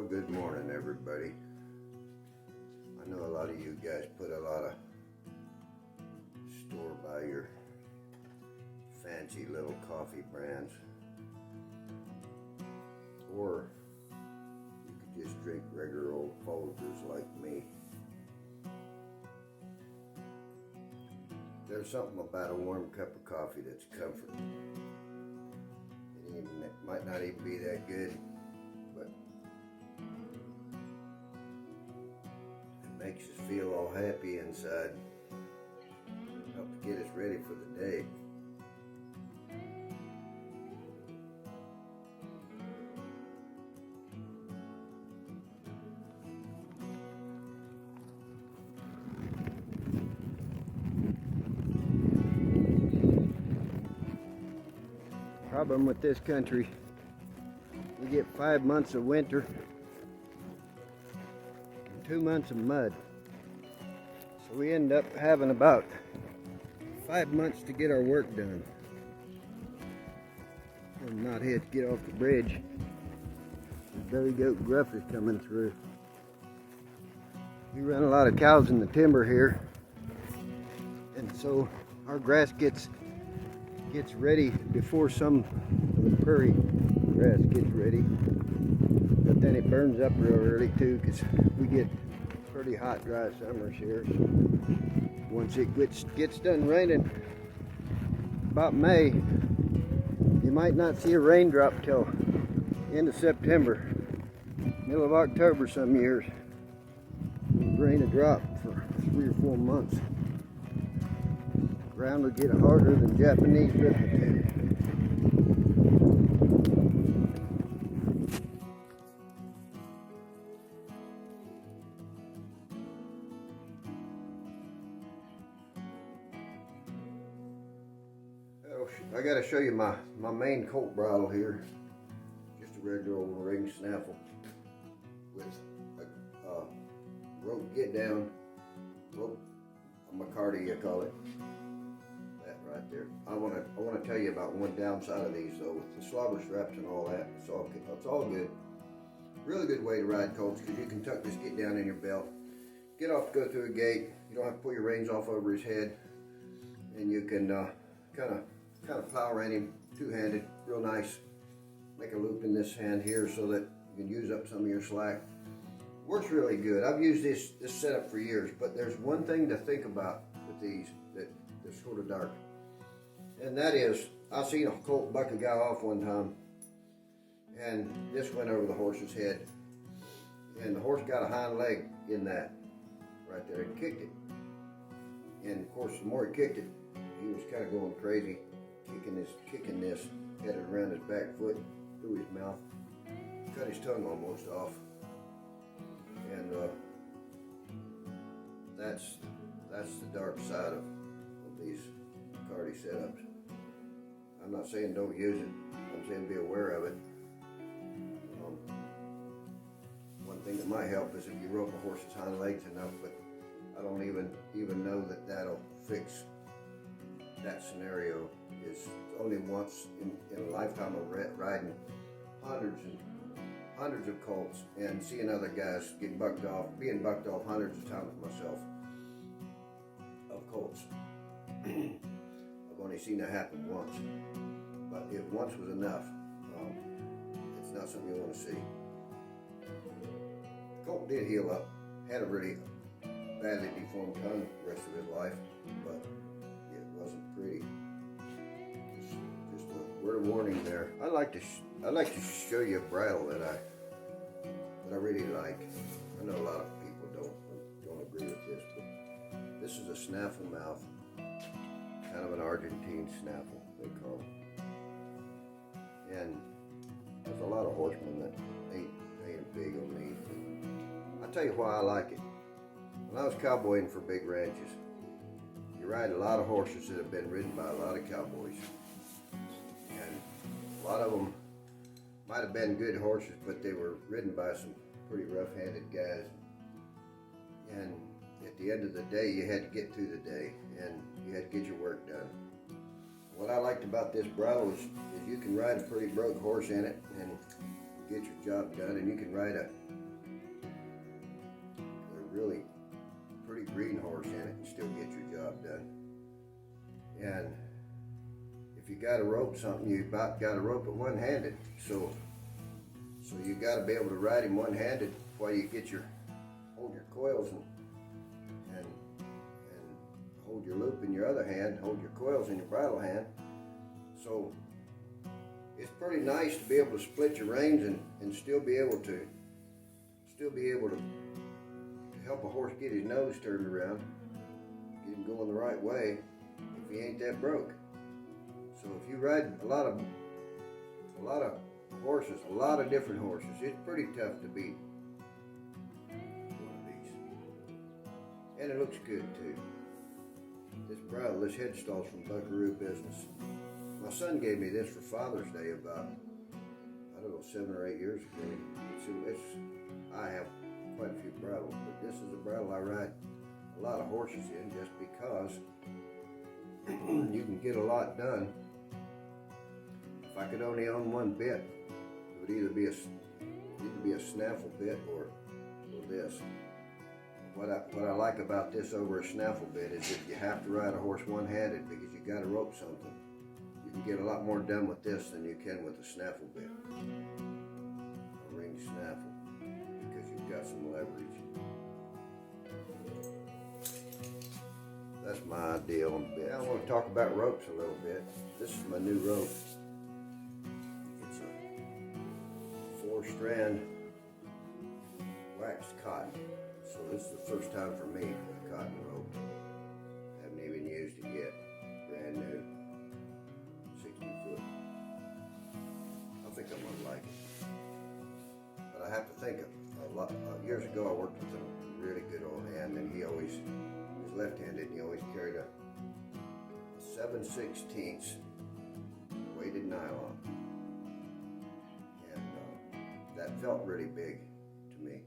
Well, good morning, everybody. I know a lot of you guys put a lot of store by your fancy little coffee brands, or you could just drink regular old Folgers like me. There's something about a warm cup of coffee that's comforting. It might not even be that good, but it makes us feel all happy inside. Helps get us ready for the day. Problem with this country, we get 5 months of winter and 2 months of mud. So we end up having about 5 months to get our work done. I'm not here to get off the bridge. The Billy Goat Gruff is coming through. We run a lot of cows in the timber here, and so our grass gets ready before some of the prairie grass gets ready, but then it burns up real early too, because we get pretty hot dry summers here. So once it gets done raining about May, you might not see a raindrop till end of September, middle of October some years. It'll rain a drop for 3 or 4 months. Ground will get harder than Japanese river. I gotta show you my main colt bridle here. Just a regular old ring snaffle with a rope get down, rope, a McCarty I call it. Right there. I want to tell you about one downside of these though, with the slobber straps and all that. It's all good. Really good way to ride colts, because you can tuck this get down in your belt, get off to go through a gate. You don't have to pull your reins off over his head, and you can kind of plow around him two-handed, real nice. Make a loop in this hand here so that you can use up some of your slack. Works really good. I've used this setup for years, but there's one thing to think about with these that's sort of dark. And that is, I seen a colt buck a guy off one time, and this went over the horse's head, and the horse got a hind leg in that right there and kicked it. And of course, the more he kicked it, he was kind of going crazy, kicking this, headed around his back foot, through his mouth, cut his tongue almost off. And that's the dark side of these McCarty setups. I'm not saying don't use it. I'm saying be aware of it. One thing that might help is if you rope a horse's hind legs enough, but I don't even know that that'll fix that scenario. It's only once in a lifetime of riding hundreds of colts and seeing other guys being bucked off hundreds of times myself of colts. I've only seen that happen once, but if once was enough, it's not something you want to see. Colt did heal up, had a really badly deformed tongue the rest of his life, but it wasn't pretty. Just a word of warning there. I'd like to show you a bridle that I really like. I know a lot of people don't agree with this, but this is a snaffle mouth. Kind of an Argentine snaffle, they call it. And there's a lot of horsemen that ain't big on these. But I'll tell you why I like it. When I was cowboying for big ranches, you ride a lot of horses that have been ridden by a lot of cowboys. And a lot of them might have been good horses, but they were ridden by some pretty rough-handed guys. And at the end of the day, you had to get through the day, and you had to get your work done. What I liked about this bridle is you can ride a pretty broke horse in it and get your job done, and you can ride a really pretty green horse in it and still get your job done. And if you got to rope something, you about got to rope it one-handed. So you got to be able to ride him one-handed while you get hold your coils and hold your loop in your other hand, hold your coils in your bridle hand. So it's pretty nice to be able to split your reins and still be able to help a horse get his nose turned around, get him going the right way if he ain't that broke. So if you ride a lot of horses, a lot of different horses, it's pretty tough to beat one of these. And it looks good too. This headstall's from Buckaroo Business. My son gave me this for Father's Day about, I don't know, 7 or 8 years ago. I have quite a few bridles, but this is a bridle I ride a lot of horses in just because you can get a lot done. If I could only own one bit, it would either be a snaffle bit or this. What I like about this over a snaffle bit is if you have to ride a horse one-handed because you got to rope something, you can get a lot more done with this than you can with a snaffle bit, a ring snaffle, because you've got some leverage. That's my idea on bits. Now I want to talk about ropes a little bit. This is my new rope. It's a 4-strand waxed cotton. So this is the first time for me with a cotton rope. Haven't even used it yet. Brand new. 60 foot. I think I'm gonna like it. But I have to think years ago I worked with a really good old hand, and he was left-handed, and he always carried a 7/16 weighted nylon. And that felt really big to me.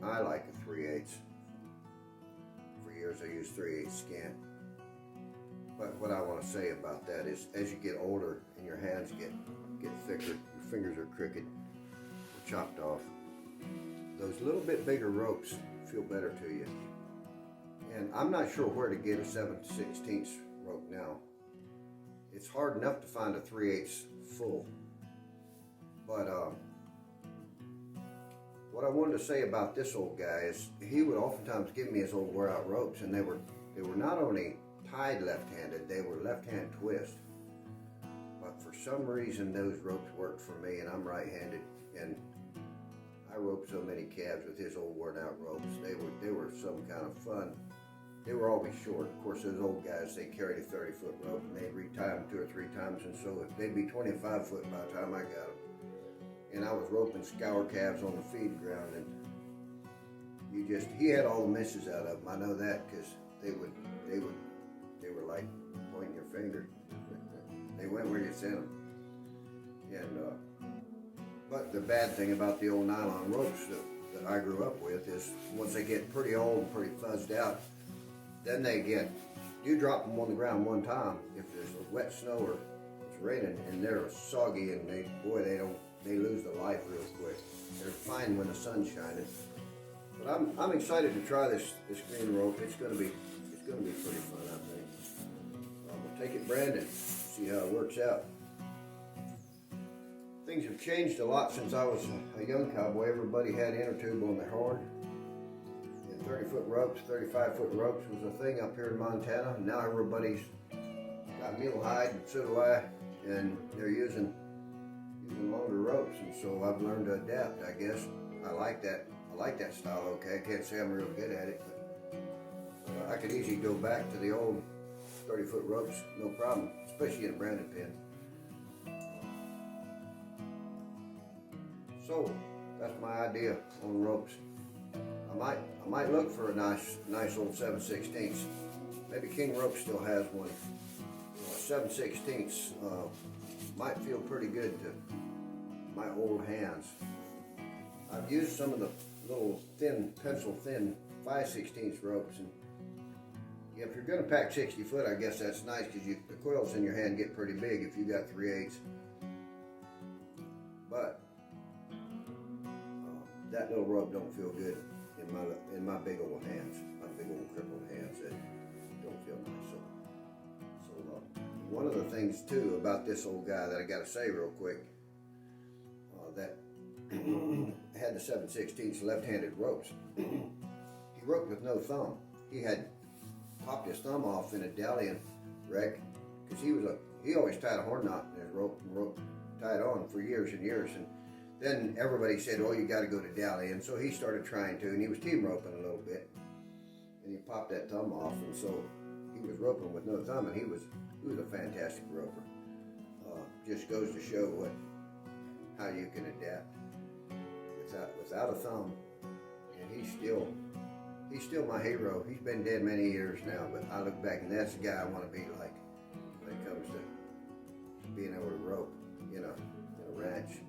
I like a 3/8. For years I used 3/8 scant. But what I want to say about that is, as you get older and your hands get thicker, your fingers are crooked, or chopped off, those little bit bigger ropes feel better to you. And I'm not sure where to get a 7/16 rope now. It's hard enough to find a 3/8 full. But what I wanted to say about this old guy is he would oftentimes give me his old wear out ropes, and they were not only tied left-handed, they were left-hand twist. But for some reason those ropes worked for me, and I'm right-handed, and I roped so many calves with his old worn out ropes. They were some kind of fun. They were always short. Of course, those old guys, they carried a 30-foot rope, and they'd retie them 2 or 3 times, and so they'd be 25 foot by the time I got them. And I was roping scour calves on the feed ground, and he had all the misses out of them. I know that because they were like pointing your finger. They went where you sent them. And but the bad thing about the old nylon ropes that I grew up with is once they get pretty old and pretty fuzzed out, then you drop them on the ground one time if there's a wet snow or it's raining, and they're soggy, and they lose their life real quick. They're fine when the sun's shining. But I'm excited to try this green rope. It's gonna be pretty fun, I think. I'm gonna take it branded, see how it works out. Things have changed a lot since I was a young cowboy. Everybody had inner tube on their horn. And 30-foot ropes, 35-foot ropes was a thing up here in Montana. Now everybody's got mule hide, and so do I, and they're using longer ropes, and so I've learned to adapt, I guess. I like that style, okay? I can't say I'm real good at it, but I could easily go back to the old 30-foot ropes, no problem, especially in a branded pen. So that's my idea on ropes. I might look for a nice old 7/16. Maybe King Rope still has one. 7/16 might feel pretty good to my old hands. I've used some of the little thin, pencil thin 5/16 ropes, and if you're going to pack 60 foot, I guess that's nice because the coils in your hand get pretty big if you got 3/8. that little rope don't feel good in my big old hands, my big old crippled hands that don't feel nice. So one of the things too about this old guy that I got to say real quick, that had the 7/16 left-handed ropes. He roped with no thumb. He had popped his thumb off in a Dalian wreck because he always tied a horn knot in his rope and rope tied on for years and years. And then everybody said, "Oh, you got to go to Dalian." So he started trying to, and he was team roping a little bit, and he popped that thumb off, and so he was roping with no thumb, and he was a fantastic roper. Just goes to show how you can adapt without a thumb, and he's still my hero. He's been dead many years now, but I look back and that's the guy I want to be like when it comes to being able to rope, in a ranch.